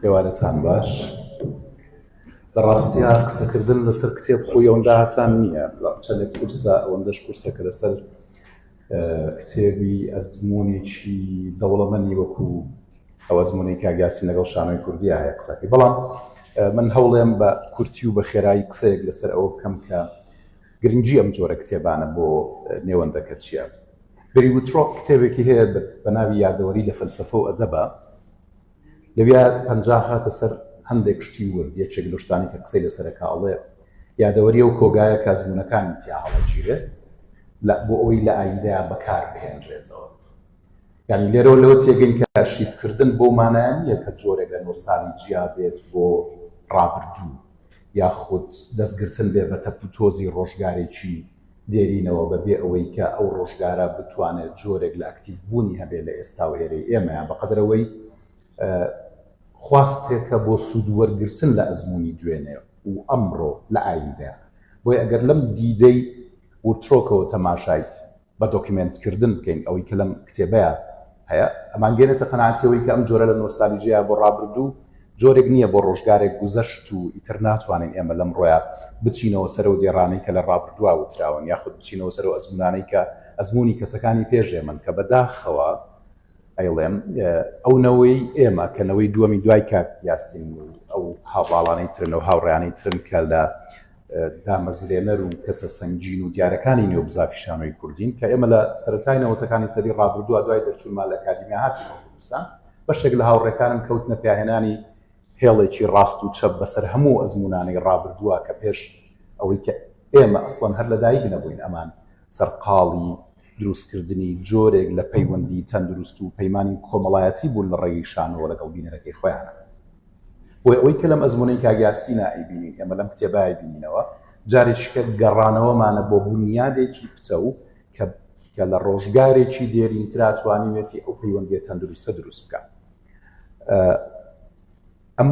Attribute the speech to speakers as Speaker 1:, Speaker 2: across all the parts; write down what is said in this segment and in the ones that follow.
Speaker 1: هێوارەتان باش. لە ڕاستیە قسەکردن لەسەر کتێب خۆی ئەوەندە ئاسان نییە. چەندێک کورسە ئەوەندەش کورسە کە لەسەر کتێبی ئەزموونێکی دەوڵەمەندی وەکو ئەو ئەزموونەی کاگیاسین لەگەڵ شانۆی کوردیە هەیە قسەکەی. بەڵام من هەوڵێم بە کورتی و بە خێرایی قسەیەک لەسەر ئەوە بکەم کە گرنگی ئەم جۆرە کتێبانە بۆ نێوەندەکە چییە. بەری وترۆ کتێبێکی هەیە بە ناوی یادەوەری لە فەلسەفە و ئەدەبە، لەویا 50 هاتە سەر هەندێک شتی ورد. یەکێک لە شتانی کە قسەی لەسەرەکە ئەڵێ یادەوەری و کۆگایە کە ئەزموونەکانی تیا هەڵەگیرێت بۆ ئەوەی لە ئایندەیە بەکار بهێنرێتەوە. یعنی لێرەوە لەوە تێگەین کە ئارشیڤکردن بۆ مانایە نییە کە جۆرێک لە نۆستالجیا بێت بۆ ڕابردوو، یاخود دەستگرتن بێ بە تەپ و تۆزی ڕۆژگارێکی دێرینەوە بەبێ ئەوەی کە ئەو ڕۆژگارە بتوانێت جۆرێک لە ئەکتیڤبوونی هەبێت لە ئێستا و ئێرەی ئێمەیان بەقەدرەوەی خواستێکە بۆ سوودوەرگرتن لە ئەزموونی دوێنێ و ئەمڕۆ لە ئایندەیە. بۆی ئەگەر لەم دیدەی وترۆکەوە تەماشای بە دۆکیمنتکردن بکەین ئەوەی کە لەم کتێبەیە هەیە، ئەمانگەێنێتە قەناعەتەوەی کە ئەم جۆرە لە نۆستالژیا بۆ ڕابردوو جۆرێک نییە بۆ ڕۆژگارێک گوزەشت و ئیتر ناتوانین ئێمە لەم ڕۆیە بچینەوە سەر و دێڕانەی کە لە ڕابردووە وتراون، یاخود بچینەوە سەر و ئەزمونانەی کە ئەزموونی کەسەکانی پێشێمن کە بەداخەوە ئەیڵێم ئەونەوەی ئێمە کەنەوەی دووەمی دوای کاک یاسین و ئەو هاوڵانەی ترن و هاوڕێیانەی ترن کە لە دامەزرێنەر و کەسە سەنگین و دیارەکانی نێوبزافی شانۆی کوردین کە ئێمە لە سەرەتای نەوەتەکانی سەری ڕابردووە دوای دەرچوونمان لە ئەکادیمیا هاتینەوە کوردستان، بەشێک لە هاوڕێکانم کەوتنە پیاهێنانی هێڵێکی ڕاست و چەپ بەسەر هەموو ئەزموونانەی ڕابردووە کە پێش ئەوەی کە ئێمە ئەسڵەن هەر لەدایک نەبووین ئەمان سەرقاڵی دروستکردنی جۆرێک لە پەیوەندی تەندروست و پەیمانی کۆمەڵایەتی بوون لە ڕێگەی شانەوە لەگەڵ بینەرەکەی خۆیانە. بۆی ئەوەی کە لەم ئەزموونەی کاگیاسینە ئەیبینین، ئێمە لەم کتێبە ئەیبینینەوە جارێکیکە گەڕانەوەمانە بۆ بنیادێکی پچە و کە لە ڕۆژگارێکی دێرینترا توانیوێتی ئەو پەیوەندیە تەندروستە دروست بکات. ئەم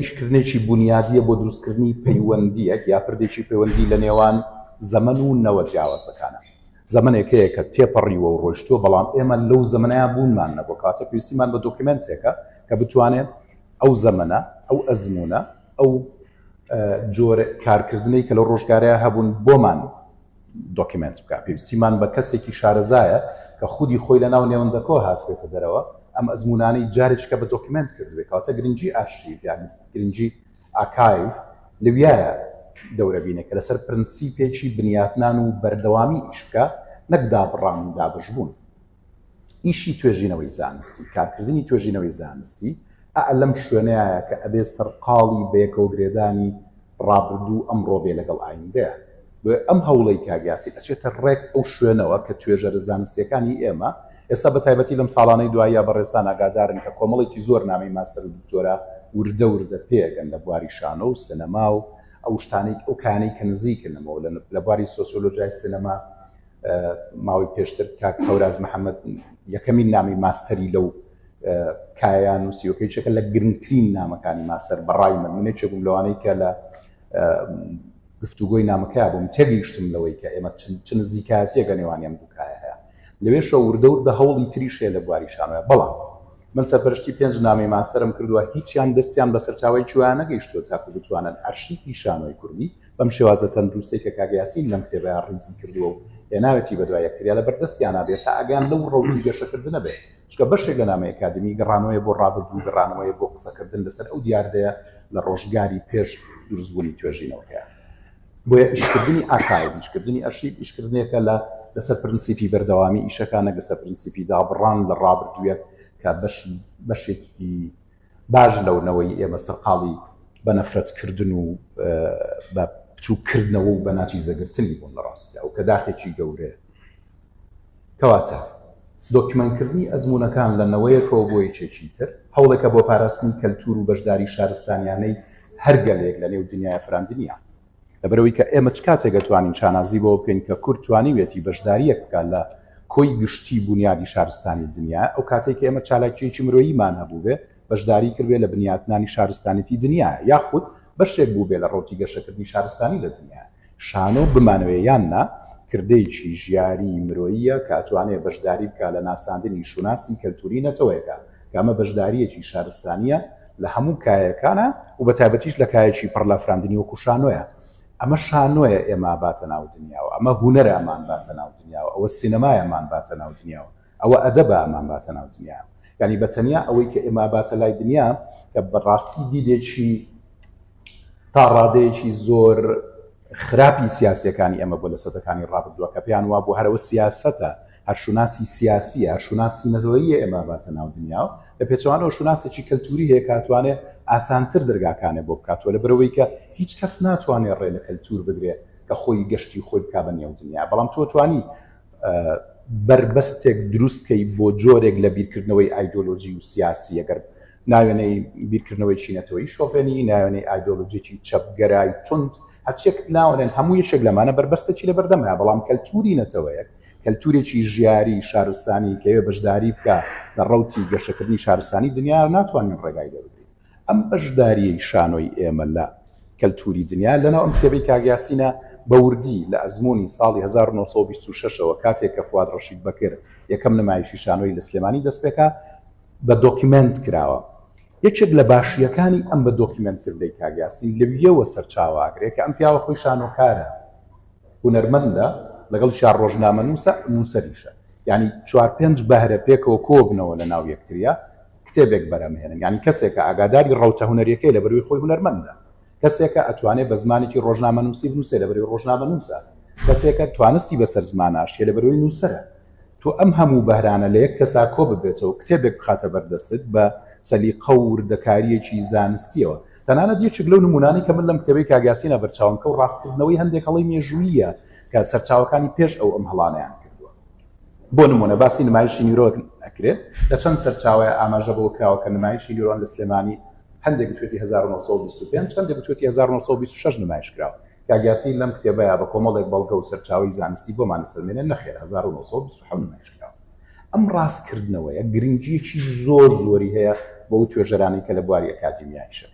Speaker 1: ئیشکردنێکی بنیادیە بۆ دروستکردنی پەیوەندیەک یا پردێکی پەیوەندی لە نێوان زەمن و نەوە جیاوازەکانە. زەمنێکەیە کە تێپەڕیوە و ڕۆیشتووە، بەڵام ئێمە لەو زەمنەیە بوونمان نەبوو کاتە پێویستیمان بە دۆکیمنتێکە کە بتوانێت ئەو زەمنە ئەو ئەزموونە ئەو جۆرە کارکردنەی کە لە ڕۆژگارەیە هەبوون بۆمان دۆکیمنت بکات. پێویستیمان بە کەسێکی شارەزایە کە خودی خۆی لە ناو نێوەندەکەوە هاتوێتە دەرەوە ئەم ئەزموونانەی جارێککە بە دۆکیمنت کردوێت کاتە گرنگی ئارشیڤ یان گرنگی ئاکایڤ لەویایە دەورە بینە کە لەسەر پرەنسیپێکی بنیاتنان و بەردەوامی ئیش بکە، نەک دابڕان و دابژبوون. ئیشی توێژینەوەی زانستی، کارکردنی توێژینەوەی زانستی لەم شوێنەیە کە ئەبێ سەرقاڵی بەیەکەوە گرێدانی ڕابردوو ئەمڕۆ بێ لەگەڵ ئایندەیە. ئەم هەوڵەی کاگیاسی ئەچێتە ڕێک ئەو شوێنەوە کە توێژەرە زانستیەکانی ئێمە ئێستا بە تایبەتی لەم ساڵانەی دوایە بەڕێستان ئاگادارن کە کۆمەڵێکی زۆر نامی ماسەر و دکتۆرا وردە وردە پێگەن لە بواری شانۆ و سینەما و ئەو شتانەی ئەو کانەی کە نزیکردنەوە لە بواری سۆسیۆلۆژیای سینەما ماوەی پێشتر کاک هەوراز محەممەد یەکەمین نامی ماستەری لەو کایان و سیۆکەیچەکە لە گرنگترین نامەکانی ماسەر بەڕای منێکێک بووم لەوانەی کە لە گفتوگۆی نامەکەیە بووم تێگەیشتم لەوەی کە ئێمە چ نزیکایەتیەکە نێوانی ئەم دووکایە هەیە. لەوێشە وردە وردە هەوڵی تریشێ لە بواری شانۆیە، بەڵام من سەرپەرشتی 5 نامی ماسەرم کردووە هیچیان دەستیان بە سەرچاوی چویان نەگەیشتووە تاکو بتوانن ئارشیڤی شانۆی کوردی بەم شێوازە تەندروستی کە کاگیاسین لەم کتێبەیە ڕیزی کردووە و هێناوێتی بە دوای یەکتریا لە بەردەستیانە بێت تا ئەگەیان لەو ڕەوی گەشەکردنە بێت. چکە بەشێک لە نامەی ئەکادمی گەڕانەوەی بۆ ڕابردوو گەڕانەوەی بۆ قسەکردن لەسەر ئەو دیاردەیە لە ڕۆژگاری پێش دروستبوونی توێژینەوەکەیە. بۆیە ئیشکردنی ئاکایڤ، ئیشکردنی ئەرشیڤ ئیشکردنێکە لەسەر پرەنسیپی بەردەوامی ئیشەکانە، لەسەر پرەنسیپی دابڕان لە ڕابردوویەک کە بەشێکی باش لەونەوەی ئێمە سەرقاڵی بە نەفرەتکردن و بە بچووکردنەوە و بە ناچیزەگرتنی بوون لە ڕاستیە و کە داخێکی گەورەیە. کەواتە دۆکیمنتکردنی ئەزموونەکان لە نەوەیەکەوە بۆ یەکێکی تر هەوڵێکە بۆ پاراستنی کەلتور و بەشداری شارستانیانەی هەر گەلێک لە نێو دنیای فراندنیە. لەبەرەوەی کە ئێمە چ کاتێک دەتوانین شانازی بۆ بکەین کە کورد توانیوێتی بەشداریەک بکات لە کۆی گشتی بنیادی شارستانی دنیا، ئەو کاتێک ئێمە چالاکیەکی مرۆییمان هەبوو بێ بەشداری کردوێ لە بنیاتنانی شارستانیەتی دنیا، یاخود بەشێک بوو بێ لە ڕۆتی گەشەکردنی شارستانی لە دنیا. شانۆ بمانەوێ یاننا کردەیەکی ژیاری مرۆییە کە ئەتوانێت بەشداری بکات لە ناساندنی شوناسی کەلتوری نەتەوەیەکە کە ئەمە بەشداریەکی شارستانیە لە هەموو کایەکانە و بە تایبەتیش لە کایەکی پڕ لە فراندنی وەکو شانۆیە. ئەمە شانۆیە ئێمە باتە ناو دنیاوە، ئەمە هونەرە ئەمان باتە ناو دنیاوە، ئەوە سینەمای ئەمان باتە ناو دنیاوە، ئەوە ئەدەبە ئەمان باتە ناو دنیاوە. یعنی بەتەنیا ئەوەی کە ئێمە باتە لای دنیا کە بەڕاستی دیدێکی تا ڕادەیەکی زۆر خراپی سیاسیەکانی ئەمە بۆ لە سەدەکانی ڕابردووە کە پێیان وا بۆ هەرەوە سیاسەتە، هەرشوناسی سیاسیە، هەرشوناسی نەتەوەییە ئێمە باتە ناو دنیاوە. لە پێچەوانەوە شوناسێکی کەلتوری هەیە کاتوانێت ئاسانتر دەرگاکانێ بۆ بکاتەوە لەبەرەوەی کە هیچ کەس ناتوانێت ڕێ لە کەلتور بگرێت کە خۆی گەشتی خۆی بکا بە نێو دنیا. بەڵام تۆ توانی بربەستێک دروستکەی بۆ جۆرێک لە بیرکردنەوەی ئایدۆلۆژی و سیاسی، ئەگەر ناوێنەی بیرکردنەوەی چینەتەوەی شۆڤێنی، ناوێنەی ئایدۆلۆژیێکی چەپگەرای تند، هەرچێک ناوێنن هەموو یەکێک لەمانە بربەستێکی لە بەردەمە. بەڵام کەلتوری نەتەوەیەک، کەلتورێکی ژیاری شارستانی کەوێ بەشداری بکە لە ڕەوتی گەشتکردنی شارستانی دنیا ناتوانین ڕێگای لێبگرین. ئەم بەشداریەی شانۆی ئێمە لە کەلتوری دنیا لەناو ئەم کتێبەی کاگیاسینە بەوردی لە ئەزمموی ساڵی 1926ەوە کاتێک کە فواد ڕەشید بەکر یەکەم نمایشی شانۆی لە سلێمانی دەست پێکا بە دۆکیمنت کراوە. یەکێک لە باشیەکانی ئەم بە دۆکیمنتکردەی کاگیاسین لەویەوە سەرچاواگرێت کە ئەم پیاوە خۆی شانۆکارە، هونەرمەندە، لەگەڵ چوار ڕۆژنامە نووسەریشە، یعنی 4-5 بەهرە پێکەوە کۆبنەوە لە ناو یەکتریا کتێبێک بەرەمهێنن. یعنی کەسێکە ئاگاداری ڕەوتە هونەریەکەی لە بەروی خۆی هونەرمەندە، کەسێکە ئەتوانێت بە زمانێکی ڕۆژنامە نووسی بنووسێ لە بەروی ڕۆژنامە نووسە، کەسێکە توانستی بەسەر زمانە ئاشتێ لە بەروی نووسەرە. تۆ ئەم هەموو بەهرانە لە یەک کەسا کۆ ببێتەوە کتێبێک بخاتە بەردەستت بە سەلیقە و وردەکاریەکی زانستیەوە. تەنانەت یەکێک لەو نمونانەی کە من لەم کتێبەی کاگیاسینە بەرچاومکە و ڕاستکردنەوەی هەندێک هەڵەی مێژوویە کە سەرچاوەکانی پێش ئەو ئەم هەڵانەیان کردووە. بۆ نمونە باسی نمایشی نیرۆک ئەکرێت لە چەند سەرچاوەیە ئاماژە بۆ کراوە کە نمایشی نیرۆن لە سلێمانی هەندێک بتوێتی 1925 هەندێک بتوێتی 1926 نمایش کراوە. کاگیاسین لەم کتێبەیە بە کۆمەڵێک بەڵگە و سەرچاوی زانستی بۆمان لەسەرمێنێن نەخێر 1927 نمایش کراوە. ئەم ڕاستکردنەوەیە گرنگیەکی زۆر زۆری هەیە بۆ ئەو توێژەرانەی کە لە بواری ئەکادیمیایشە،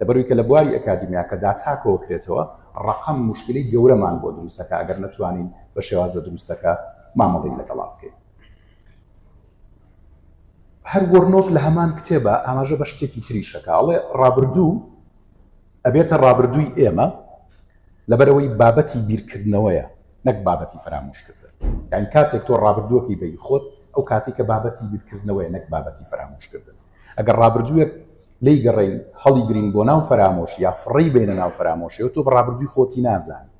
Speaker 1: لەبەروی کە لە بواری ئەکادیمیا کە داتاکەوە کرێتەوە ڕقم مشکلی گەورەمان بۆ دروستەکە ئەگەر نەتوانین بە شێوازە دروستەکە مامەڵی لەگەڵا بکەین. هەر وەرنۆک لە هەمان کتێبە ئاماژە بە شتێکی تریشەکە، ئەڵێ ڕابردوو ئەبێتە ڕابردووی ئێمە لەبەرەوەی بابەتی بیرکردنەوەیە نەک بابەتی فرامۆشکردن. یعنی کاتێک تۆ ڕابردووەکەی بەی خۆت ئەو کاتی کە بابەتی بیرکردنەوەیە نەک بابەتی فرامۆشکردن. ئەگەر ڕابردوویەک لی گەڕین هەڵی گرین بۆ ناو فرامۆش یا فڕی بینە ناو فرامۆشیەوە تۆ بە ڕابردووی خۆتی نازانی.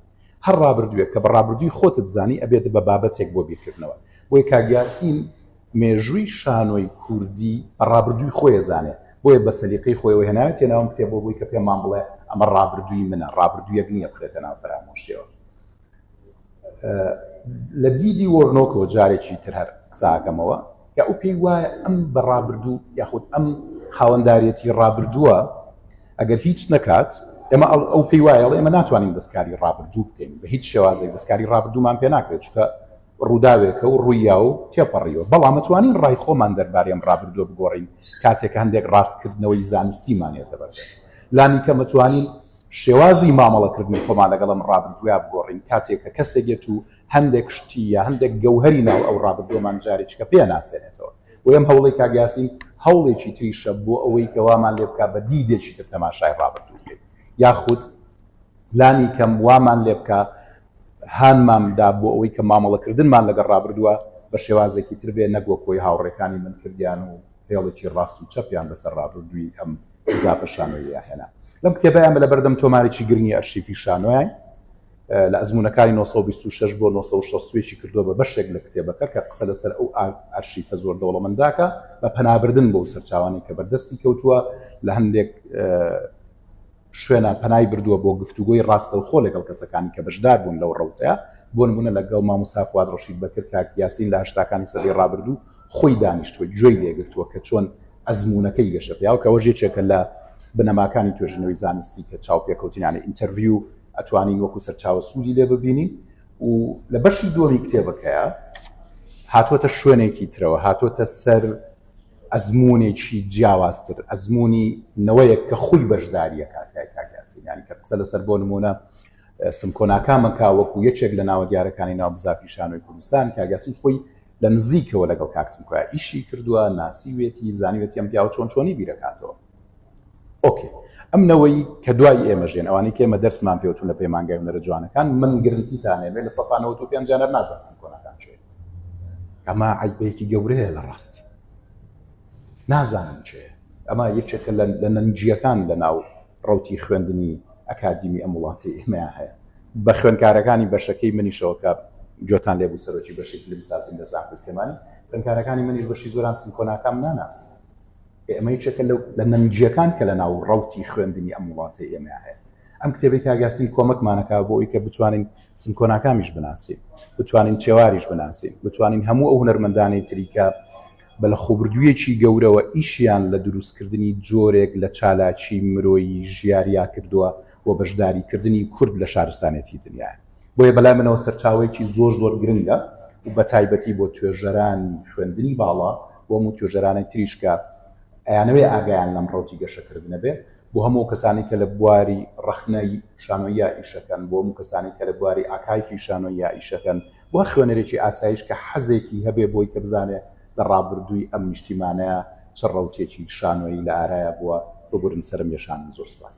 Speaker 1: هەر ڕابردوویەک کە بە ڕابردووی خۆتت زانی ئەبێت بە بابەتێک بۆ بیرکردنەوە. بۆی کاگیاسین مێژووی شانۆی کوردی ڕابردووی خۆی زانێت، بۆیە بە سەلیقەی خۆیەوە هێناوێت تێناوم کتێبەوە بووی کە پێمان بڵێ ئەمە ڕابردووی منە، ڕابردوویەک نییە بخرێتە ناو فرامۆشیەوە. لە دیدی وەرنۆکەوە جارێکی تر هەر قساکەمەوە یا ئەو پێی وایە ئەم بە ڕابردوو یاخود ئەم خاوەنداریەتی ڕابردووە ئەگەر هیچ نەکات ئێمە ئەو پێی وایە ئێمە ناتوانین دەستکاری ڕابردوو بکەین، بە هیچ شێوازێک دەستکاری ڕابردوومان پێ ناکرێت چونکە ڕووداوێکە و ڕوویا و تێپەڕیەوە. بەڵام ئەتوانین ڕای خۆمان دەربارەی ئەم ڕابردووە بگۆڕین کاتێک هەندێک ڕاستکردنەوەی زانستیمانێتە بەردەست. لانی کە مەتوانین شێوازی مامەڵەکردنی خۆمان لەگەڵ ئەم ڕابردووە بگۆڕین کاتێک کە کەسێکێت و هەندێک شتی یا هەندێک گەوهەری ناو ئەو ڕابردووەمان جارێککە پێ ناسێنێتەوە. و ئەم هەوڵی کاگیاسین هەوڵێکی تریشە بۆ ئەوەی کە وامان لێ بکە بە دیدێکی تر تەماشای ڕابردوو بکەین، یاخود لانی کەم وامان لێ بکە هانمامدا بۆ ئەوەی کە مامەڵەکردنمان لەگەڵ ڕابردووە بە شێوازێکی تر بێ نەگوە کۆی هاوڕێکانی من کردیان و هێڵێکی ڕاست و چەپیان بەسەر ڕابردووی ئەم ئیزافە شانۆیە هێنا. لەم کتێبەیە لە بەردەم تۆمارێکی گرنگی ئەرشیفی شانۆیان لە ئەزمونەکانی 1926 بۆ 1960 کردووە بە بەشێک لە کتێبەکە کە قسە لەسەر ئەو ئەرشیفە زۆر دەوڵەمەنداکە بە پەنابردن بۆ سەرچاوانی کە بەردەستی کەوتووە لە هەندێک شوێنە پەنای بردووە بۆ گفتوگۆی ڕاستەوخۆ لەگەڵ کەسەکانی کە بەشدار بوون لەو ڕەوتەیە. بۆ نمونە لەگەڵ مامۆستا فواد ڕەشید بەکر کاگیاسین لە هەشتاکانی سەدەی ڕابردوو خۆی دانیشتووە گوێی لێگرتووە کە چۆن ئەزمونەکەی گەشە پیاوە کە وەژێکێکە لە بنەماکانی توێژنەوەی زانستی کە چاوپێکەوتنیانە ئینتەرویو ئەتوانین وەکو سەرچاوە سوودی لێ ببینین. و لە بەشی دووەمی کتێبەکەیە هاتوۆتە شوێنێکی ترەوە، هاتوۆتە سەر ئەزمونێکی جیاوازتر، ئەزمونی نەوەیەک کە خۆی بەشداریە کاتیای کاگیاسین، یعنی کە قسە لەسەر بۆ نمونە سمکۆناکامەکە وەکو یەکێک لە ناوە دیارەکانی ناو بزافی شانۆی کوردستان کاگیاسین خۆی لە نزیکەوە لەگەڵ کاکسمکۆیە ئیشی کردووە، ناسیوێتی زانیوێتی ئەم پیاوە چۆن چۆنی بیرەکاتەوە. ئۆکێ ئەم نەوەی کە دوای ئێمەژێن ئەوانەی کە ئێمە دەرسمان پێوتون لە پەیمانگای هونەرە جوانەکان من گرنگیتانێ لە 1995 نازان سیمفۆنەکان چێ ئەمە عیبەیەکی گەورەیە لە ڕاستی نازانم چێ ئەمە یەکێکە لە نەنجیەکان لە ناو ڕەوتی خوێندنی ئەکادیمی ئەم وڵاتی ئێمە هەیە بە خوێندکارەکانی بەشەکەی منیشەوە کە جۆتان لێبوو سەرۆکی بەشی فیلمسازی لە زاخ سلێمانی خوێندکارەکانی منیش بەشی زۆران سیمفۆناکەم ناناسی ئەمە یەکێکە لە نەنجیەکان کە لە ناو ڕەوتی خوێندنی ئەم وڵاتی ئێمە هەیە ئەم کتێبێک کاگاسین کۆمەکمانەکە بۆ ئەوەی کە بتوانین سیمفۆناکامیش بناسین بتوانین چێواریش بناسین بتوانین هەموو ئەو هونەرمەندانەی تریکە بە لە خۆبردوویەکی گەورەوە ئیشیان لە دروستکردنی جۆرێک لە چالاکی مرۆیی ژیاریا کردووە بۆ بەشداریکردنی کورد لە شارستانێتی دنیاە بۆیە بەلای منەوە سەرچاوێکی زۆر گرنگە و بە تایبەتی بۆ توێژەرانی خوێندنی باڵا بۆ هەموو توێژەرانی تریشکە ئەیانەوەی ئاگایان لەم ڕەوتی گەشەکردنە بێ بۆ هەموو کەسانی کە لە بواری ڕەخنەی شانۆیە ئیشەکەن بۆ هەموو کەسانی کە لە بواری ئاکایفی شانۆیە ئیشەکەن بۆ خوێنەرێکی ئاسایش کە حەزێکی هەبێ بۆی کە بزانێ لە ڕابردووی ئەم نیشتیمانەیە چ ڕەوتێکی شانۆیی لە ئارایە بووە ببورن سەرم یێشان زۆر سپاس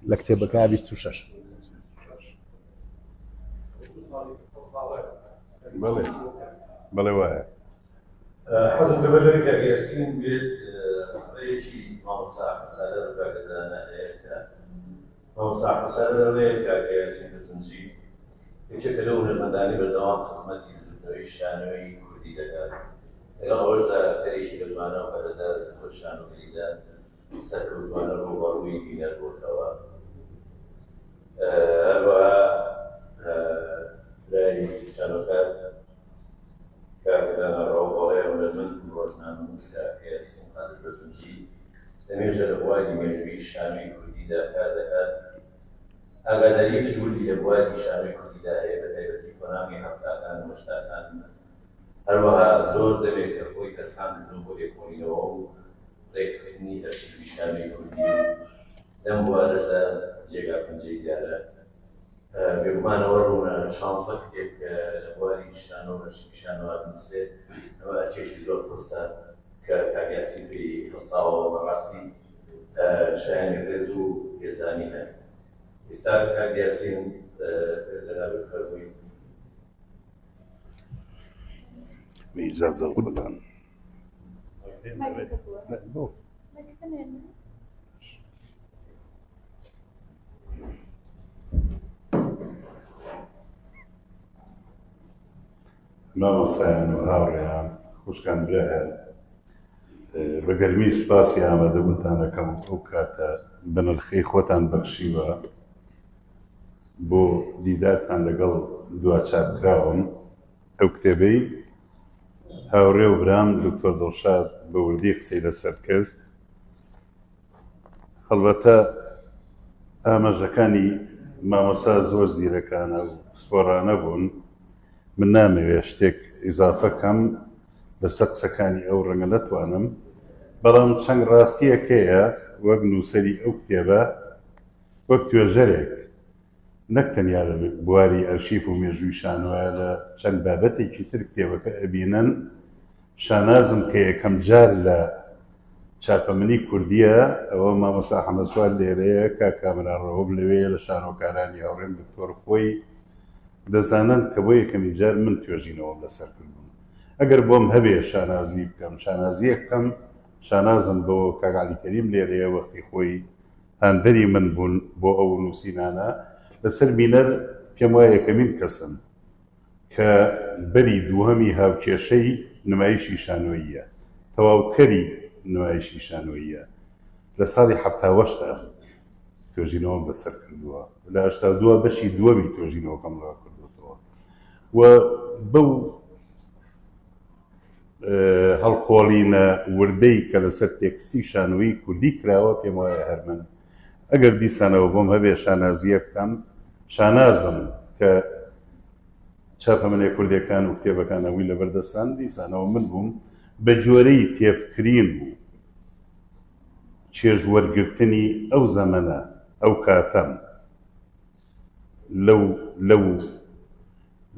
Speaker 1: لە کتێبەکە 26
Speaker 2: بەڵێ وایە
Speaker 3: حەزم لەبەر لەوەی کە یاسین بێت ڕێیەکی مامۆستا حەسادە ڕێگەدانە هەیە کە مامۆستا حەسادە ڕێیە کە یاسین بەزنجی یەکێکە لەو هونەرمەندانی بەردەوام خزمەتی بزرگترەوەی شانۆی کوردی دەکات لەگەڵ ئەوەشدا تەرێکی بەجوانە و بەدەدار بۆ شانۆییدا سەرکەوتوانە ڕووبەڕووی دیلەر بۆتەوە هەروەها لای شانۆکار کارگردانە ڕەوبەڵێ هونەرمەند و ڕۆژنامە نووسکار یاسین قادر بەزنجی لەمێژە لە بواری مێژوویی شانۆی کوردیدا کار دەکات ئاگاداریەکی وردی لە بواری شانۆی کوردیدا هەیە بە تایبەتی کۆناغی هەفتاکان و هەشتاکان هەروەها زۆر دەبێت کە خۆی تەرخان بکرێت بۆ لێکۆڵینەوە و ڕێکخستنی ئەرشیڤی شانۆی کوردی لەم بوارەشدا جێگا پەنجەی دیارە بێگومانەوە ڕوونە شانسە کتێب کە لە بواری شانۆ و ئەرشیڤی شانۆ بنووسێت ئەوە ئەرکێشی زۆر قورسە کە کاک یاسین پێی هەستاوەوە بەڕاستی شایانی ڕێز و هێزانی هەیە ئێستا کاک یاسین جەنابەت فەرمووی
Speaker 2: ئیجازە وڵان مامۆستایان و هاوڕێیان خوشکان برایان بە گەرمی سپاسی ئامادەبوونتان دەکەم ئەو کاتە بنرخەی خۆتان بەخشیوە بۆ دیدارتان لەگەڵ دواچاپکراوم ئەو کتێبەی هاوڕێ و برام دکتۆر دڵشاد بە وردی قسەی لەسەر کرد هەڵبەتە ئاماژەکانی مامۆستا زۆر زیرەکانە و سپۆڕانە بوون من نامەوێت شتێک ئیزافەکەم لەسەر قسەکانی ئەو ڕەنگە نەتوانم بەڵام چەند ڕاستیەکەیە وەک نووسەری ئەو کتێبە وەک توێژەرێک نەک تەنیا لە بواری ئەرشیف و مێژووی شانۆیە لە چەند بابەتێکی تر کتێبەکە ئەبینن شانازم کە یەکەم جار لە چاپەمنی کوردیە ئەوە مامۆستا حەمەدسوار لێرەیە کە کامرانڕەوەب لەوەیە لە شانۆکارانی هاوڕێم دکتۆر خۆی دەزانن کە بۆ یەکەمی جار من توێژینەوە لەسەر کردبووم ئەگەر بۆم هەبێ شانازی بکەم شانازیە بکەم شانازم بۆ کاک عەلی کەریم لێرەیە وەختی خۆی هاندەری من بوون بۆ ئەو نووسینانە لەسەر بینەر پێم وایە یەکەمین کەسم کە بەری دووهەمی هاوکێشەی نمایشی شانۆییە تەواوکەری نمایشی شانۆییە لە ساڵی 1970 توێژینەوەم بەسەر کردووە لە 1982 بەشی دووەمی توێژینەوەکەم ڕا کردوەوە و بەو هەڵقۆڵینە وردەی کە لەسەر تێکستی شانۆیی کوردی کراوە پێم وایە هەر من ئەگەر دیسانەوە بۆم هەبێ شانازیە بکەم شانازم کە چاپەمنێ کوردیەکان و کتێبەکانەوەی لەبەردەستان دیسانەوە من بووم بە جۆرەی تێفکرین بوو چێژوەرگرتنی ئەو زەمەنە ئەو کاتەم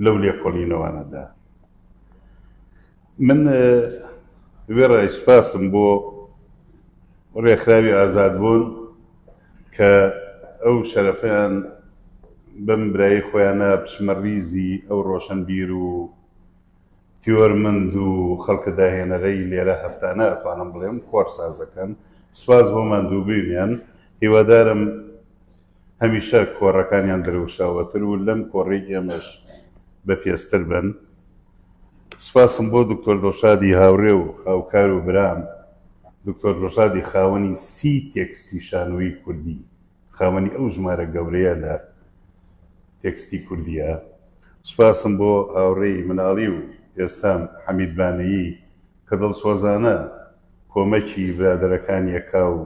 Speaker 2: لەو لێکۆڵینەوانەدا. من وێڕای سوپاسم بۆ ڕێکخراوی ئازادبوون کە ئەو شەرەفیان بەم برایی خۆیانە بچمە ڕیزی ئەو ڕۆشنبیر و تیۆرمند و خەڵکە داهێنەرەی لێرە هەفتانە ئەتوانم بڵێم کۆرسازەکەن. سوپاس بۆ ماندووبوونیان، هیوادارم هەمیشە کۆڕەکانیان دروشاوەتر و لەم کۆڕی ئێمەش بە پێستر بن. سوپاسم بۆ دکتۆر دڵشادی هاوڕێ و هاوکار و برام، دکتۆر دڵشادی خاوەنی 30 تێکستی شانۆیی کوردی، خاوەنی ئەو ژمارە گەورەیە لە تێکستی کوردیە. سوپاسم بۆ هاوڕێی مناڵی و ئێستام حەمید بانەیی کە دڵسۆزانە کۆمەکی برادەرەکانی یەکا و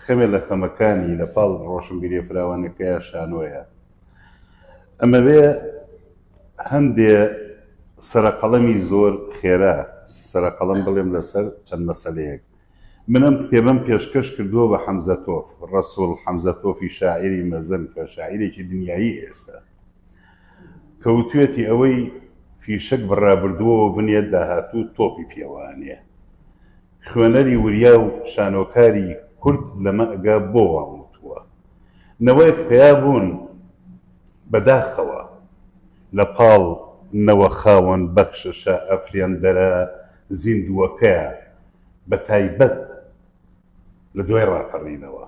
Speaker 2: خەمێ لە خەمەکانی لە پاڵ ڕۆشنبیری فراوانەکەیە شانۆیە. ئەمە بێ هەندێ سەرقەڵەمی زۆر خێرا سەرقەڵەم بڵێم لەسەر چەند مەسەلەیەک. منم کتێبم پێشکەش کردووە بە حەمزە تۆف، ڕەسوڵ حەمزە تۆفی شاعیری مەزن کە شاعیرێکی دنیایی ئێستا، کەوتوێتی ئەوەی فیشک بڕابردووە و بنێت داهاتوو تۆپی پێوانێ. خوێنەری وریا و شانۆکاری کورد لەمە ئەگا بۆ واموتووە. نەوەیەک فیا بوون بەداخەوە لە پاڵ نەوە خاوەن بەخششە ئەفرێندەرە زیندووەکەیە بە تایبەت لە دوای ڕاپەڕینەوە.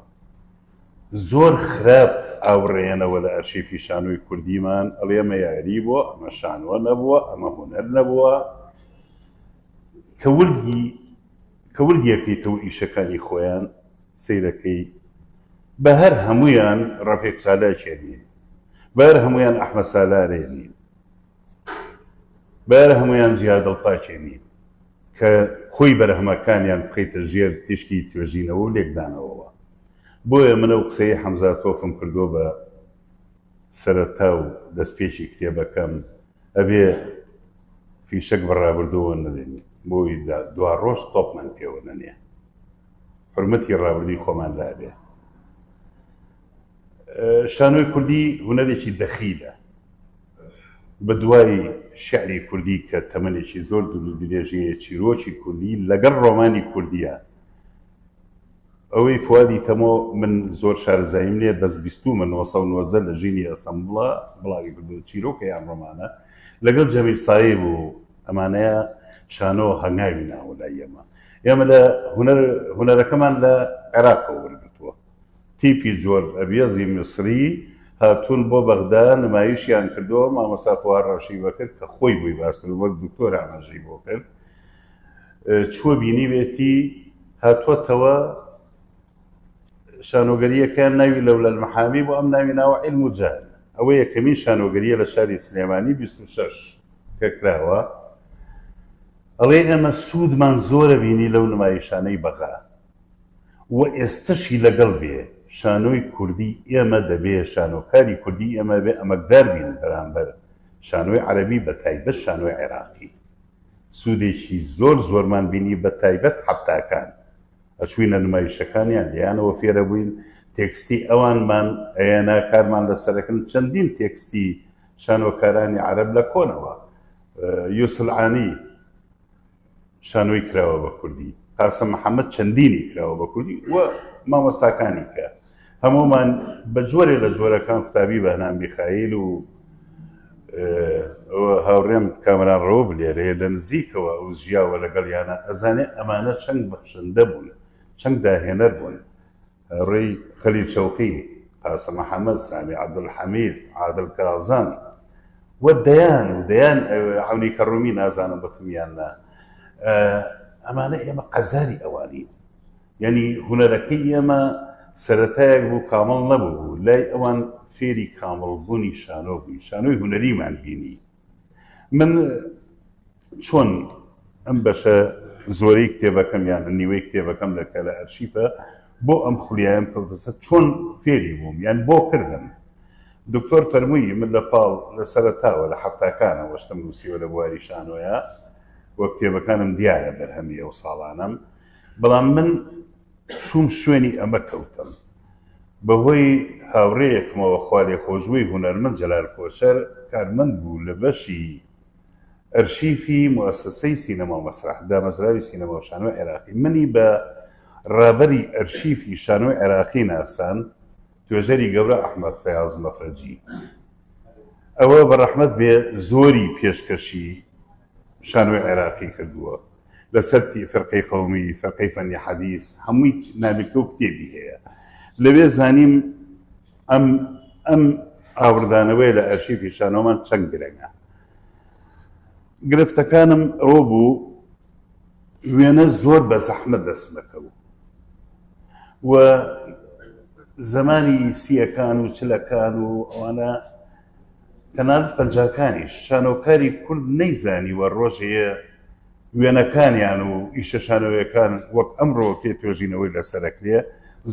Speaker 2: زۆر خراپ ئاوڕێنەوە لە ئەرشیفی شانۆی کوردیمان، ئەڵێ ئەمە یاری بووە، ئەمە شانوە نەبووە، ئەمە هونەر نەبووە. کە وردیەکەیتەوە ئیشەکانی خۆیان سەیرەکەی بە هەر هەمویان ڕەفیق چالاکێ نین، بە هەر هەمویان ئەحمەد سالارێ نین، بە هەر هەمویان جیاد دڵپاکێ نین کە خۆی بەرهەمەکانیان بخەیتە ژێر تشکی توێژینەوە و لێکدانەوەوە. بۆیە منە و قسەی حەمزە تۆفم کردووە بە سەرەتا و دەستپێکی کتێبەکەم ئەبێ فیشک بەڕابردووە نەدێنی، بۆی دوا ڕۆژ تۆپمان پێوە نەنێ، حرمەتی ڕابردووی خۆمان لابێ. شانۆی کوردی هونەرێکی دەخیلە، بە دوای شعری کوردی کە تەمەنێکی زۆر درێژەیە، چیرۆکی کوردی لەگەڵ ڕۆمانی کوردیە. ئەوەی فوادی تەمۆ من زۆر شارەزاییم لێ دەست بیستومە 1990 لە ژینی ئەستەمبوڵە بڵاوی کردو چیرۆکە یان ڕۆمانە لەگەڵ جەمیل سایب و ئەمانەیە شانۆ هەنگاوی ناوە لای ئێمە لە هونەرەکەمان لە عێراقەوە وەرگرتووە. تیپی جۆر ئەبیەزی میسری هاتوون بۆ بەغدا نمایشیان کردەوە، مامۆستا فواد ڕەشیدی کرد کە خۆی بووی باس کرد وەک دکتۆر ئاماژەی بۆ کرد. چووە بینی بێتی هاتووەتەوە شانۆگەریەکان ناوی لەولە المەحامی بۆ ئەم ناوی ناوە عیلم و جاهل. ئەوە یەکەمین شانۆگەریە لە شاری سلێمانی 26 کە کراوە. ئەڵێ ئێمە سوودمان زۆرە بینی لەو نمایشانەی بەغا و ئێستشی لەگەڵ بێ شانۆی کوردی ئێمە دەبێ، شانۆکاری کوردی ئێمە بێ ئەمەکدار بین بەرامبەر شانۆی عەرەبی بە تایبەت شانۆی عێراقی. سوودێکی زۆرمان بینی بە تایبەت حەفتاکان ئەچوینە نمایشەکانیان لێیانەوە فێرە بووین، تێکستی ئەوانمان ئەیەنا کارمان لەسەرەکەن. چەندین تێکستی شانۆکارانی عەرەب لە کۆنەوە، یوسلعانی شانۆی کراوە بە کوردی، قاسم محەممەد چەندینی کراوە بە کوردی و مامۆستاکانی کە هەمومان بە جۆرێ لە جۆرەکان قوتابی بەهنام بیخایل و هاوڕێم کامران ڕۆڤ لێرەیە لە نزیکەوە ئەو ژیاوە لەگەڵیانە ئەزانێ ئەمانە چەند بەخشندە بوون، چەند داهێنەر بوون. ڕێی خەلیل شەوقی، قاسم محەممەد، سامی عەبدولحەمید، عادل کازان و دەیان عەونی کەڕوومی نازانم بەخمیاننا. ئەمانە ئێمە قەزاری ئەوانین، یعنی هونەرەکەی ئێمە سەرەتایەک بوو کامەڵ نەبوو، لای ئەوان فێری کامەڵبوونی شانۆ بووی، شانۆی هونەریمان بینی. من چۆن ئەم بەشە زۆرەی کتێبەکەم یان نیوەی کتێبەکەم لەکە لە ئەرشیفە بۆ ئەم خولیایم کەوتەسەر چۆن فێری بووم یان بۆ کردم. دکتۆر فەرمووی من لە پاڵ لە سەرەتاوە لە حەفتاکانە وەشتم نووسیوە لە بواری شانۆیە و کتێبەکانم دیارە بەرهەمی ئەو ساڵانم، بەڵام من شوم شوێنی ئەمە کەوتم بەهۆی هاوڕێیەکمەوە خوارێ خۆشبووی هونەرمەند جەلال کۆچەر کارمەند بوو لە بەشی ئەرشیفی موەسسەی سینەما و مەسرح دامەزراوی سینەما و شانۆی عێراقی منی بە ڕابەری ئەرشیفی شانۆی عێراقی ناسان توێژەری گەورە ئەحمەد فەیاز مەفرەجی ئەوە بەڕەحمەت بێ زۆری پێشکەشی شانۆی عێراقی کردووە لەسەر فەرقەی قەومی فەرقەی فەنی حەدیث هەمووی نامێکە و کتێبی هەیە لەوێ زانیم ئەم ئاوردانەوەی لە ئەرشیفی شانۆمان چەند گرنگە گرفتەکانم ئەوە بوو وێنە زۆر بە زەحمەت دەستمەکەوت و زمانی سیەکان و چلەکان و ئەوانە تەنانەت پەنجاکانیش شانۆکاری کورد نەیزانی وە ڕۆژەیە وێنەکانیان و ئیشە شانۆیەکان وەک ئەمڕۆ پێ توێژینەوەی لەسەرەکرێ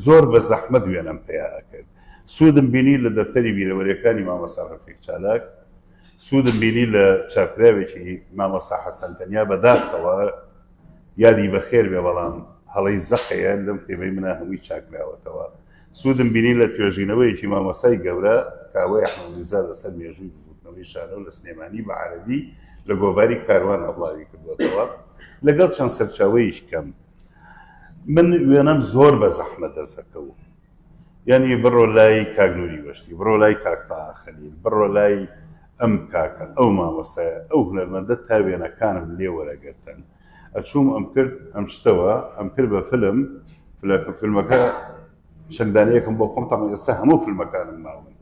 Speaker 2: زۆر بە زەحمەت وێنەم پێیا کرد سوودم بینی لە دەفتەری بیرەوەریەکانی مامۆستا ڕەفیق چالاک سوودم بینی لە چاپراوێکی مامۆستا حەسەن تەنیا بەداخەوە یادی بەخێر بێ بەڵام هەڵەی زەقەیە لەم کتێبەی منە هەمووی چاکراوەتەوە سوودم بینی لە توێژینەوەیەکی مامۆستای گەورە کاوەی ئەحمەد میرزا لەسەر مێژووی بزوتنەوەی شانۆ لە سلێمانی بە عەرەبی لە گۆڤاری کاروان هەڵاوی کردوەتەوە لەگەڵ چەند سەرچاوەیەش کەم من وێنەم زۆر بە زەحمەت دەسەکەوت یعنی بڕۆ لای کاک نووری بەشتی بڕۆ لای کاک تاها خەلیل بڕۆ لای ئەم کاکە ئەو مامۆستایە ئەو هونەرمەندە تا وێنەکانم لێ وەرەگرتن ئەچووم ئەم کرد ئەم شتەوە ئەم کرد بە فیلمەکە چەندانەیەکم بۆ خۆم تاڵ ئێستا هەموو فیلمەکانم ماون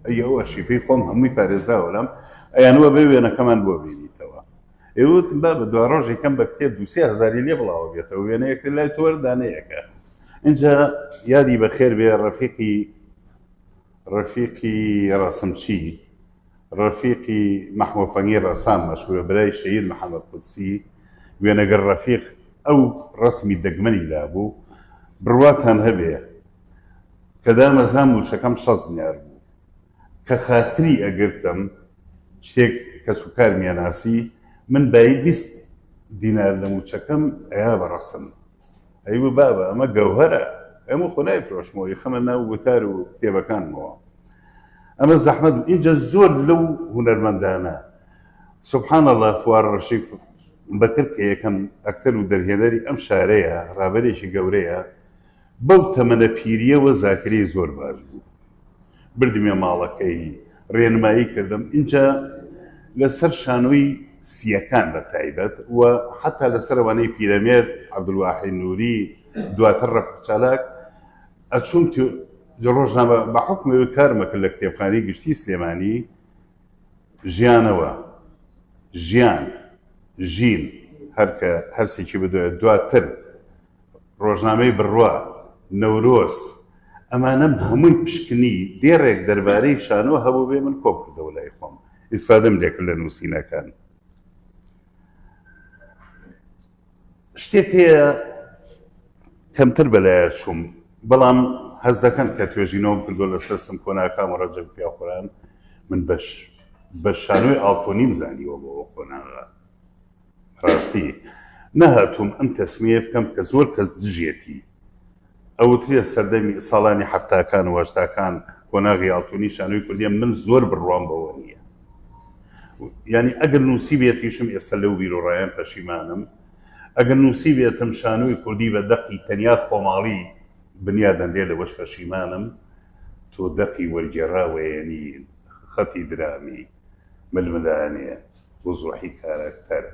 Speaker 2: ئەوە شیفەی خۆم هەمووی پارێزراوە لەم ئەیانوە بێ وێنەکەمان بۆ بینیتەوە ئێوت با بە دو ڕۆژێکم بە کتێب 2,000 لێ بڵاوە بێتەوە وێنەیەک لای تۆ وەردانەیەکە اینجا یادی بەخێر بێ ڕەفیقی ڕەسمچی ڕەفیقی مەحموود ڕەسام مەشهورە برای شەهید محەممەد قودسی وێنەگەر ڕەفیق ئەو ڕەسمی دەگمەنی دابوو بڕواتان هەبێ کە دامەزان موشەکەم 6 دینار بوو کە خاتری ئەگرتم شتێک کە سوکار میێناسی من بایی 20 دینار لە موچەکەم ئەیا بەڕەسم ئەیوە بابە ئەمە گەوهەرە ئەمە خۆ نایفرۆشمەوەی خەمە ناو وتار و کتێبەکانمەوە ئەمە زەحمەت ئینجا زۆر لەو هونەرمەندانە سوبحان الله فوار ڕەشید بەکر کە یەکەم ئەکتەر و دەرهێنەری ئەم شارەیە ڕابەرێکی گەورەیە بەو تەمەنە پیریەوە زاکری زۆر باش بوو بردمێ ماڵەکەی ڕێنمایی کردم اینجا لەسەر شانۆی سیەکان بە تایبەت و حتا لەسەرەوانەی پیرەمێر عەبدولواحید نووری دواتر ڕەفیق چالاک ئەچووم ڕۆژنامە بە حوکمەوەی کارمە کرد لە کتێبخانەی گشتی سلێمانی ژیانەوە ژیان ژین هەرکە هەرسێکی بدوێت دواتر ڕۆژنامەی بڕوا نەورۆز ئەمانەم هەمووی پشکنی دێڕێک دەربارەی شانۆ هەبوو بێ من کۆب کردەوە لای خۆم ئیسفادەم لێکرد لە نووسینەکان شتێک هەیە کەمتر بەلایە چووم بەڵام هەز دەکەم کە توێژینەوەم کردووە لەسەر سم کۆناکام و ڕەجەب پیاخۆران من بە شانۆی ئاڵتۆنیم زانیوە بۆ کۆناغا ڕاستی نەهاتووم ئەم تەسمیە بکەم کە زۆر کەس دژێتی ئەوترێ سەردەمی ساڵانی هەفتاکان و هەشتاکان کۆناغی ئاڵتۆنی شانۆی کوردیە من زۆر بڕوام بەوە نییە یعنی ئەگەر نووسی بێتیشم ئێستا لەو بیرۆڕایان پەشیمانم ئەگەر نووسی بێتم شانۆی کوردی بە دەقی تەنیا خۆماڵی بنیادەن لێ لەوەش پەشیمانم تۆ دەقی وەرگێڕاوە یعنی خەتی درامی ململانێ وزوحی کارکتەر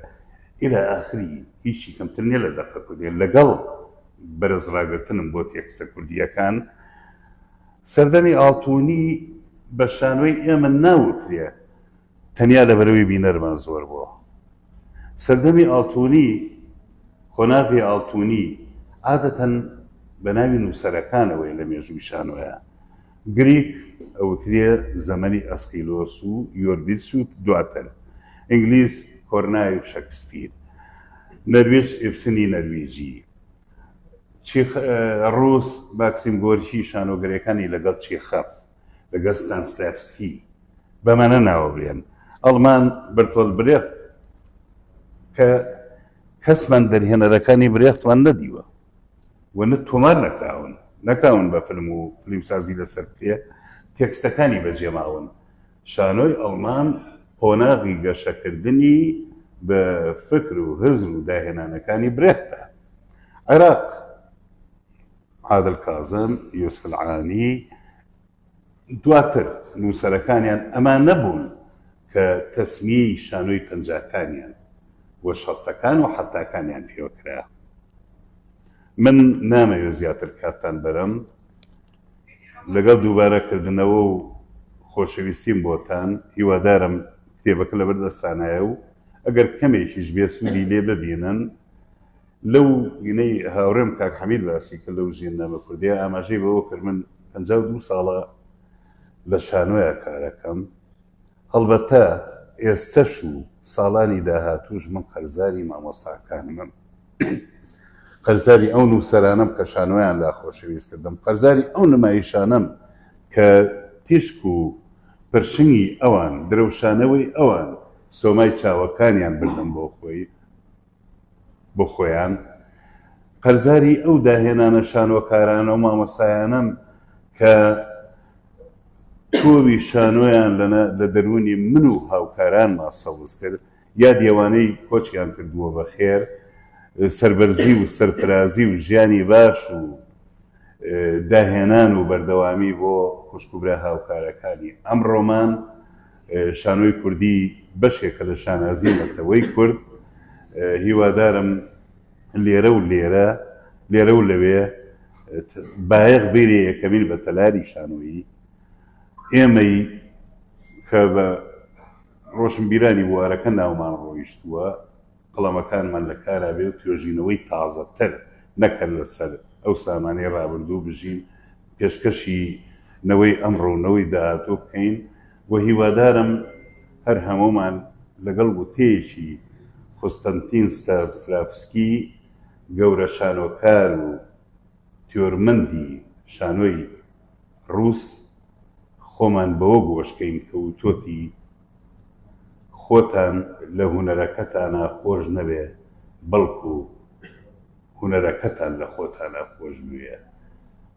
Speaker 2: إلى آخری هیچی کەمتر نییە لە دەقە کوردی لەگەڵ بەرز ڕاگرتنم بۆ تێکستە کوردیەکان سەردەمی ئاڵتوونی بە شانۆی ئێمە ناوترێ تەنیا لەبەرەوەی بینەرمان زۆر بووە سەردەمی ئاڵتوونی کۆناغی ئاڵتوونی عادەتەن بە ناوی نووسەرەکانەوەی لە مێژووی شانۆیە گریک ئەوترێ زەمەنی ئەسقیلۆس و یۆربیتس و دواتر ئینگلیز کۆرنای و شەکسپیر نەروێژ ئیبسنی نەروێژی ڕووس ماکسیم گۆرکی شانۆگەرەکانی لەگەڵ چێخەف لەگەڵ ستانسلافسکی بەمانە ناوەبرێن ئەڵمان بەرتۆل برێخت کە کەسمان دەرهێنەرەکانی برێختوان نەدیوە وە تۆمار نەکراون بە فلم و فلیمسازی لەسەر بکرێ تێکستەکانی بەجێماون شانۆی ئەڵمان قۆناغی گەشەکردنی بە فکر و هزر و داهێنانەکانی برێتە عێراق عادل کازم یوسف العانی دواتر نووسەرەکانیان ئەمان نەبوون کە تەسمیەی شانۆی پەنجاکانیان وە شەستەکان و حەتاکانیان پێوەکرا من نامەوێت زیاتر کاتتان بەرم لەگەڵ دووبارەکردنەوە و خۆشەویستیم بۆتان هیوادارم کتێبەکە لە بەردەستانایە و ئەگەر کەمێکیش بێ سوودی لێ ببینن لەو وینەی هاوڕێم کاک حەمید باسی کە لەو ژیاننامە کوردیە ئاماژەی بەوە کرد من 52 ساڵە لە شانۆیە کارەکەم هەڵبەتە ئێستەش و ساڵانی داهاتووش من قەرزاری مامۆستاکانمم قەرزاری ئەو نووسەرانم کە شانۆیان لا خۆشەویست کردم قەرزاری ئەو نمایشانم کە تیشک و پرشنگی ئەوان درەوشانەوەی ئەوان سۆمای چاوەکانیان بردم بۆ خۆیان قەرزاری ئەو داهێنانە شانۆکارانە و مامۆستایانم کە تۆوی شانۆیان لە دەرونی من و هاوکاران ماسەوز کرد یا دیێوانەی کۆچیان کردووە بە خێر سەربەرزی و سەرفرازی و ژیانی باش و داهێنان و بەردەوامی بۆ خوشکوبرا هاوکارەکانی ئەمڕۆمان شانۆی کوردی بەشێکە لە شانازی مەرتەوەی کورد هیوادارم لێرە و لەوێ بایەق بێرێ یەکەمین بە تەلاری شانۆیی ئێمەی کە بە ڕۆشنبیرانی بوارەکە ناومان ڕۆیشتووە قەڵەمەکانمان لە کارا بێ و توێژینەوەی تازەتر نەکەن لەسەر ئەو سامانەی ڕابردوو بژین پێشکەشی نەوەی ئەمڕۆ و نەوەی داهاتوو بکەین و هیوادارم هەر هەمومان لەگەڵ وتەیەکی کۆستەنتین ستاڤسکی گەورە شانۆکار و تیۆرمەندی شانۆی ڕووس خۆمان بەوە گۆشکەین کە وتۆتی خۆتان لە هونەرەکەتانە خۆش نەبێ بەڵکو هونەرەکەتان لە خۆتانە خۆش بوێ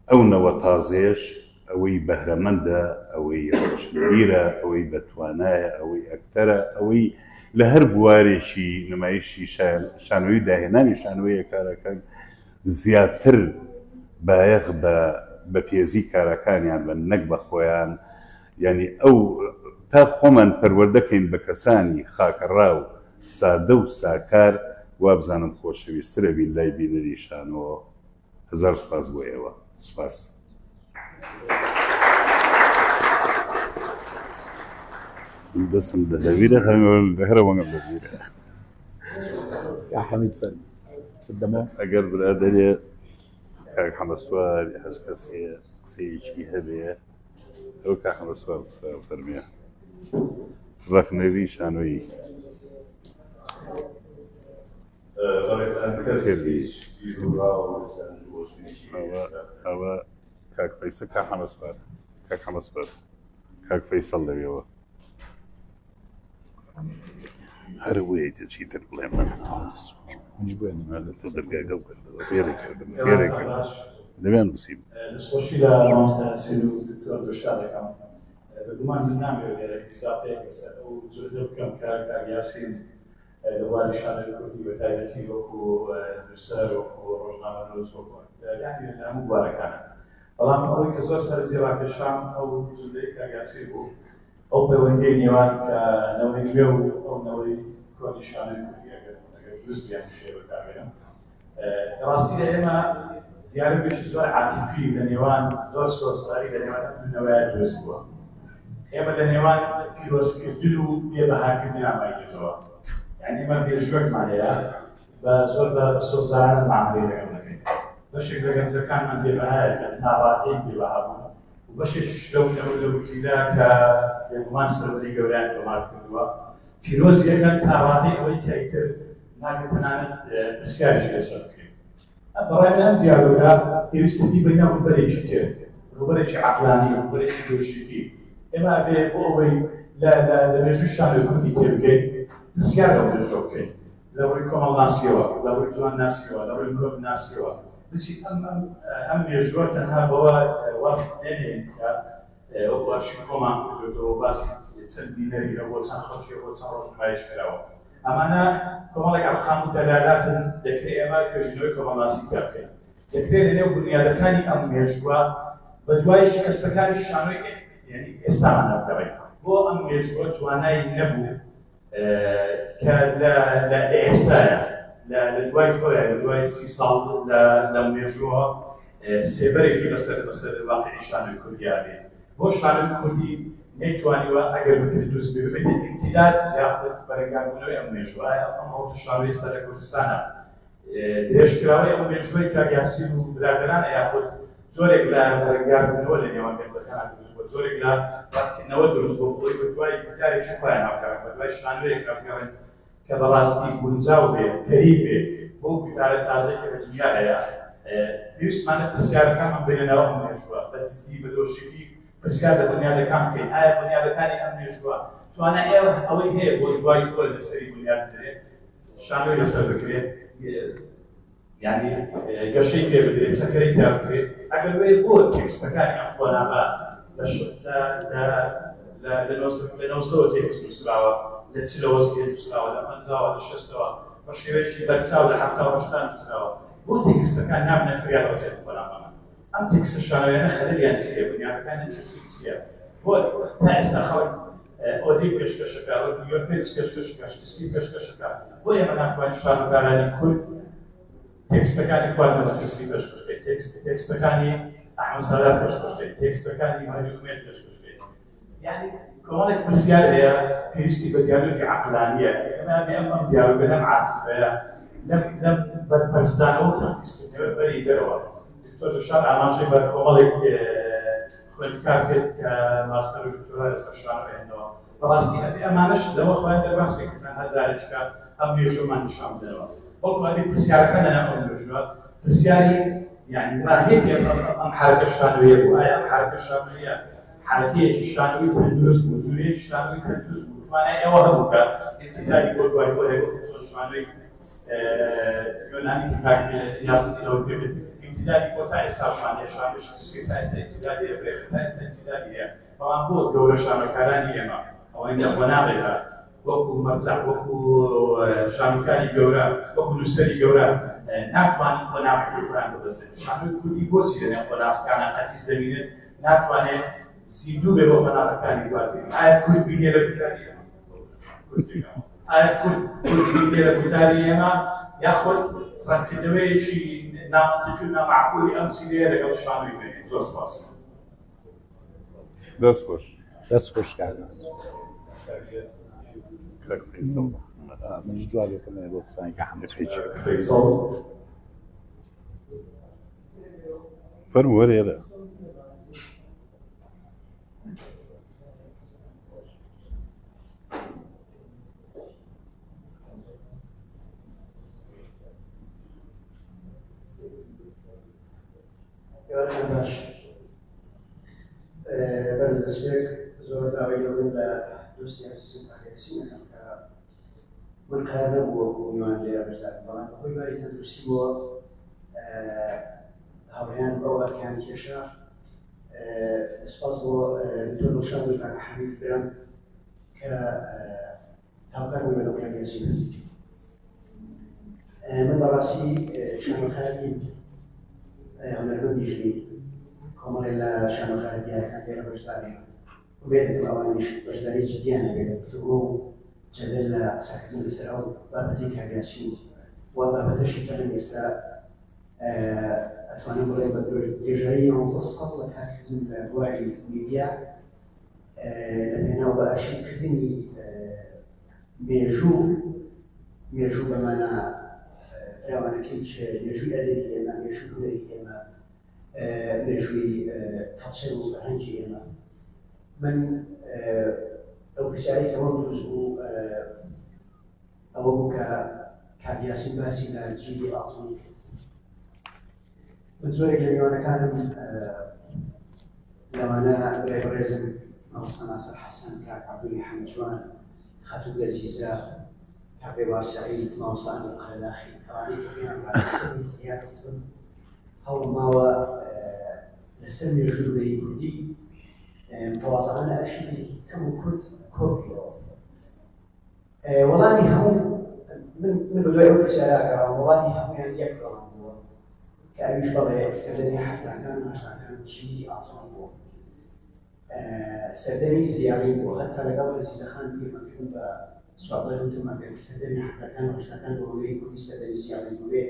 Speaker 2: ئەو نەوە تازێش ئەوەی بەهرەمەندە ئەوەی ڕۆشنبیرە ئەوەی بەتوانایە ئەوەی ئەکتەرە ئەوەی لە هەر بوارێکی نمایشی شانۆیی داهێنانی شانۆیە کارەکەن زیاتر بایەق بە پێزی کارەکانیان بە نەک بە خۆیان یعنی ئەو تا خۆمان پەروەردەکەین بە کەسانی خاکەڕا و سادە و ساکار وابزانم خۆشەویسترە بین لای بینەری شانۆ هەزار سوپاس بۆ ئێوە سوپاس دەسم دەدەویرە هەرەوەنگم دەبیرە
Speaker 1: یا حەمید فەرمی دەمە
Speaker 2: ئەگەر برادەرێ کاک حەمەسوار هەر کەسێ قسەیەکی هەبێ ئەو کاک حەمەسوار قسە فەرمیە ڕەخنەوی شانۆیی ئەوە کاک فەیسە کاک حەمەسوار کاک فەیسەڵ لەوێەوە هەر وەیە دەچی تر بڵێ من تۆ دەرگاگە کردەوە فێرێک کردم دەبیان بسیم
Speaker 4: دەستخۆشی لە مامۆستاسین و دکتۆر دۆشادەکەم بەگومان من نامەوێت لێرە اقتصادێک بەسەر ئەو جۆرە بکەم کار یاسین لە واری شانۆی کوردی بە تایبەتی وەکو نووسەر وەکو ڕۆژنامەنووس وەکو یعنی لە هەموو بوارەکانە بەڵام ئەوەی کە زۆر سەرنجی ڕاکێشان ئەو جملەی کار یاسین بوو ئەو پەیوەندیی نێوان کە نەوەی نوێ و ئەو نەوەی کۆنی شانۆی کوردی ئەگەر دروست بیان شێ بەکاربێنم ڕاستی لە ئێمە دیارەبێکی زۆر عاتیفی لە نێوان زۆر سۆسڵاری لە نێوان نەوەیە دروست بووە ئێمە لە نێوان پیرۆزکردن و بێبەهاکردن ئاماگرێتەوە یعنی ئێمە پێشوەکمان هەیە بە زۆر بە سۆزداران معاملەی لەگەڵ دەکەین بەشێک لە گەنجەکانمان بێبەهایە کە ناڕاتەی بێبەها بوون و بەشێکیش لەو لەوتیدا کە بێگومان سەربەری گەوریان تۆمار کردووە پیرۆز یەکەن تا ڕاتەی ئەوەی کە ئیتر ناکە تەنانەت پرسیاریشی لەسەر بکرێت بەڕای من ئەم دیالۆگا پێویستە بیبەینە ڕووبەرێکی تر ڕووبەرێکی عەقلانی ڕووبەرێکی لۆژیکی ئێمە ئەبێ بۆ ئەوەی لە مێژووی شانۆی کوردی تێبگەین پرسیار لەو مێژووە بکەین لە ڕووی کۆمەڵ ناسیەوە لە ڕووی جوان ناسیەوە لە ڕووی مرۆڤ ناسیەوە بس أم يجور تنها بوا واسط دينين أو أرشي كمان كده بس تسندي نري أو تنخرج أو تنروح ما يشكله أما أنا كمان لك أرقام دلالات ذكري أما كجنوي كمان ناسي كافي ذكري لأنه بنياد كاني أم يجوا بدوايش كاستكاني الشانوي يعني استعملنا بتاعي هو أم يجوا تواناي نبو كلا لإستايا لدواي كويا لدواي سيصال لميجوها سيبري كي بس الواقع الشانوي كردي هو شانوي كردي نيتواني وأجر بكردوس ببيت الامتداد يأخذ برجال منوي أم يجوا أما هو الشانوي استاذ كردستان ليش كراوي أم يجوا كاجاسين وبلادنا يأخذ زورك لا برجال منوي اللي يوم كنت كان زورك لا وقت نودرس بقولي بدواي بتاريخ شفايا نافكار بدواي شانوي كافكار كبلاستي بونزاوبي كريبي بو بتاع تازه كدنيا هي بيوس ما نتسيار كم بيننا وهم يجوا بس دي بدوشي بسيار الدنيا كم كين الدنيا كاني أم يجوا تو أنا أوي هي بدواي كل السري الدنيا بدري شانوي لسه بكري يعني قشيء كده بدري سكري تابكري أقل بيقول تكس مكاني أخوانا بعد لنوصلوا تيكس مسراوة لتلوز كده مسراوة لمنزاوة لشستوة وشيوشي برتساوة لحفتة وشتان مسراوة هو تيكس مكان نابنا فريال وسيط القرآن أم تيكس الشانوية أنا خليل ينسيه بنيا كان نشوفيه هو تايس أخوان أودي كشكشكا يوربيز كشكشكا تسكي كشكشكا هو يمنع كوان شانو كاراني كل تيكس مكاني فوال مزكي تسكي كشكشكا تيكس مكاني أحمد صلاح كشكشكا تيكس مكاني مهدي كميل كشكشكا يعني كونك بسيار هي بيرستي بديالوجي عقلانية أنا بأمام ديالوجي لم عاطفة لم برزدانو تحتيس كتير بري دروا دكتور دشار عماشي بركومالك خلت كاركت كماستر دكتوراه استشارة إنه فلسطين أبي أمانش لو أخوان درباس كمان هزارش كا أم يجوا ما نشام دروا بقول أبي بسيار كنا أم يجوا بسياري يعني ماهيتي أم حركة شانوية وهاي أم حركة شانوية حركية الشانوي تندرس موضوعية الشانوي تندرس موضوعنا يوهمك ابتدائي يقول واي واي يقول الشانوي يوناني كتاك ياسين إلى وكبت ابتدائي يقول تايس كاشمانية شانوي شخصي تايس ابتدائي بريخ تايس ابتدائي طبعا هو دولة شانوي كارانية ما أو إن أخواناغيها وكو مرزع وكو شانوكاني جورا وكو نسري جورا ناتواني أخواناغي كفران بس شانوي كودي بوسي لأن أخواناغ كان حديث زمينة ناتواني سيدو بيرو فنا كاني دواتي آية كل بيني لبتالي آية كل بيني لبتالي ما ياخد ركضوي شيء نامتكنا معقول أمثلة لقبل شامي بين زوج باس.
Speaker 1: دست خوش کردن. من جوابی کنم لطفاً که همه
Speaker 2: فيصل فرموا ولا
Speaker 5: باش بالنسبة زور داوي من دوستي عزيزي على من قادم ويوان لي أبرزاد طبعا هو يبغى تدرسي هو هاويان أو كان كيشا اسپاس هو دكتور نشاط كان حبيب برام ك هاوكار من لو كان يسمع من راسي شان خالدي عمل بدي يجري كمان إلا شان خالدي كان غير أبرزاد وبيت الأواني أبرزاد جديا بيت فتقول جدل ساكن الإسراء بابتي كابياسين وبابتشي فلم يسرى أتواني بلاي بدر يجري ونصص قبل كاتب من الوعي الميديا لأنه بأشي كذني ميجو بمعنى فراوانا كيش ميجو أدبي أما ميجو كذري أما ميجو تفسير عنجي أما من أو بسعي كمان جزء أو كابياسين باسي لا جيدي أعطوني من زوري جميعنا كان لما أنا بريزم ناصر ناصر حسن كعب عبد الحميد جوان خاتو لذيذة كعب سعيد ناصر الخلاخي طبعا كثيرا على هەوڵماوە لەسەر مێژوورەی کوردی تەواضعانە ئەرشیفێکی کەم و کورت کۆبکەوە. وەڵامی هەموو من بە دوای ئەو پرسیارەکەڕام وەڵامی هەمویان یەک ڕەوانەوە کە ئەویش بەڵێ سەردەمی هەفتاکان و هەشتاکان چینی ئاسان بووە. سەردەمی زیانی بووە هەتا لەگەڵ عەزیزەخان پێمەکردن بە سوابەر وتمان پێ سەردەمی هەفتاکان و هەشتاکان بە هۆیەی کوردی سەردەمی زیانی بووێ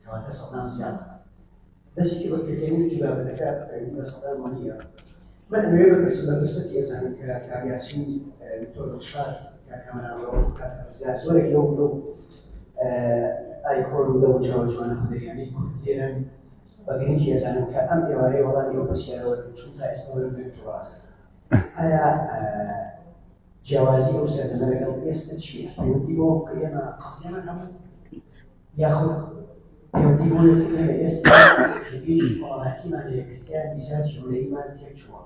Speaker 5: کەواتە سەدان زیادە. دەستی بە پێکەنینی بابەتەکە بە سەدان وانیە. من ئەوێ بپرسم بە فرسەتی ئێزانم کە کاریاسین دکتۆر دڵشاد کارکەمەرانەوە کارکەمەزگار زۆرێک لەو ئایکۆن و لەو جاوەجوانە خودەریانەی کورد دێرن بە گرنگی ئێزانم کە ئەم ئێوارەی وەڵامی ئەو پرسیارەوە چون تا ئێستا وەرەگرێت ڕاست. ئایا جیاوازی ئەو سەردەمە لەگەڵ ئێستا چییە؟ پەیوەندی بۆ کە ئێمە قەزیەمان هەبوو یاخود پەیوەندی بۆ کە ئێمە ئێستا ژگەی وڵاتیمان لێکردیان میزاجی هەولێریمان تێک چووە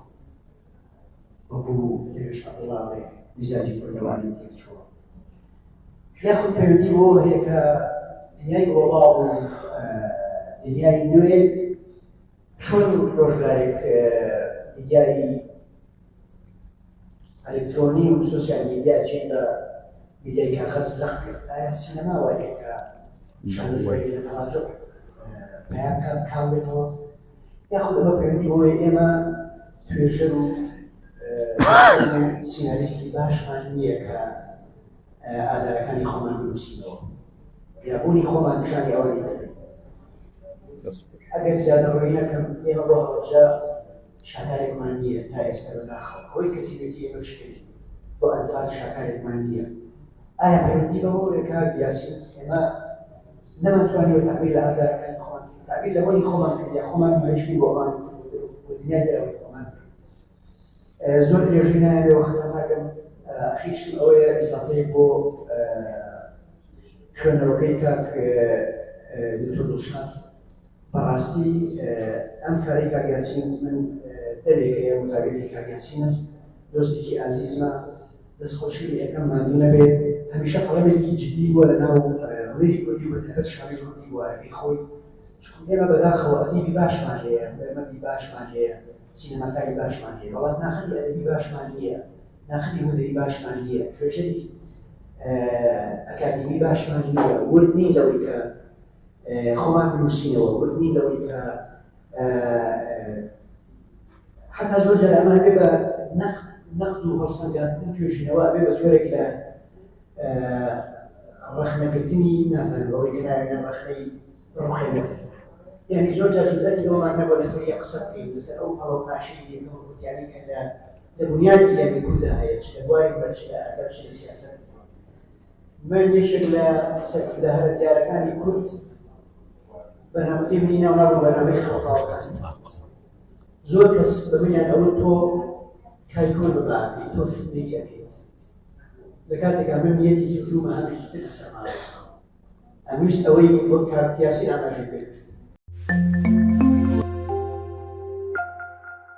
Speaker 5: وەکو دەروێش عەبدوڵڵاڵێ میزاجی کوردەوانی تێک چووە. یاخود پەیوەندی بۆ هەیە کە دنیای گلۆباڵ و دنیای نوێ چۆن ڕۆژگارێک میدیای ئەلکترۆنی و سۆسیال میدیا چین بە میدیای کاغەز لەخ کرد. ئایا سینەما وایە کە شانۆی لە تەواجع پەیام کات کاڵ بێتەوە یاخود ئەمە پەیوەندی بۆیە ئێمە توێژەر و سیناریستی باشمان نییە کە ئازارەکانی خۆمان بنووسینەوە یا بوونی خۆمان نیشانی ئەوەی دەبێت. ئەگەر زیادە ڕووی نەکەم ئێمە بۆ هەڵەبجە شاکارێکمان نییە تا ئێستا بەداخەوە ئەوەی کەتیبێتی ئێمە بشکێت بۆ ئەنفال شاکارێکمان نییە. ئایا پەیوەندی بەوەیە کە یاسین ئێمە نەمانتوانیوە تاقی لە ئازارەکانی خۆمان تاقی لە بۆنی خۆمان کرد یا خۆمان مەشکی بۆ ئەمان بۆ دنیای دەرەوەی خۆمان زۆر درێژی نایە وەختە ناکەم ئەخیرشم ئەوەیە ئیزافەیەک بۆ خوێنەوەکەی کاک دکتۆر دڵشاد بەڕاستی ئەم کارەی کاک یاسین من دەرێکەیە متابعەتی کاک یاسینم دۆستێکی ئازیزمە دەستخۆشی یەکەم ماندوو نەبێت هەمیشە قەڵەمێکی جدی بووە لەناو هەولێری کوردی و بەتایبەت شاری کوردی وەرەکەی خۆی چون ئێمە بەداخەوە ئەدیبی باشمان هەیە هونەرمەندی باشمان هەیە سینەماکاری باشمان هەیە بەڵام ناخەدی ئەدەبی باشمان نییە ناخەدی هونەری باشمان نییە توێژەری ئەکادمی باشمان نییە ورد نین لەوەی کە خۆمان بنووسینەوە ورد نین لەوەی کە حتا زۆر جار ئەمە بێ بە نەقد و هەڵسەنگاندن توێژینەوە ئەبێ بە جۆرێک لە ڕەخنەگرتنی نازانم بەوەی کە ناوێنە ڕەخنەی ڕوخێنەوە یعنی زۆر جار جودەتی ئەومان نەبووە لەسەر یەک قسە بکەین لەسەر ئەو هەڵە پاشەی یەکەم کوردیانی کە لە بنیادی یاری کوردە هەیە چ لە بواری بەرچ لە ئەدەب چ لە سیاسەت. من یەکێک لە سەرکردەهەرە دیارەکانی کورد بەنامەکەی منی ناو نابوو بەنامەی خەڵساوەکان زۆر کەس بەبینیان ئەوە تۆ کای کۆر ببابی تۆ فیلمێکی ئەکەیت لە کاتێکا من نیەتێکی تر و مەهامێکی تر قسەماوە ئەمویست ئەوەی بۆ کارپیاسی ئاماژە کرد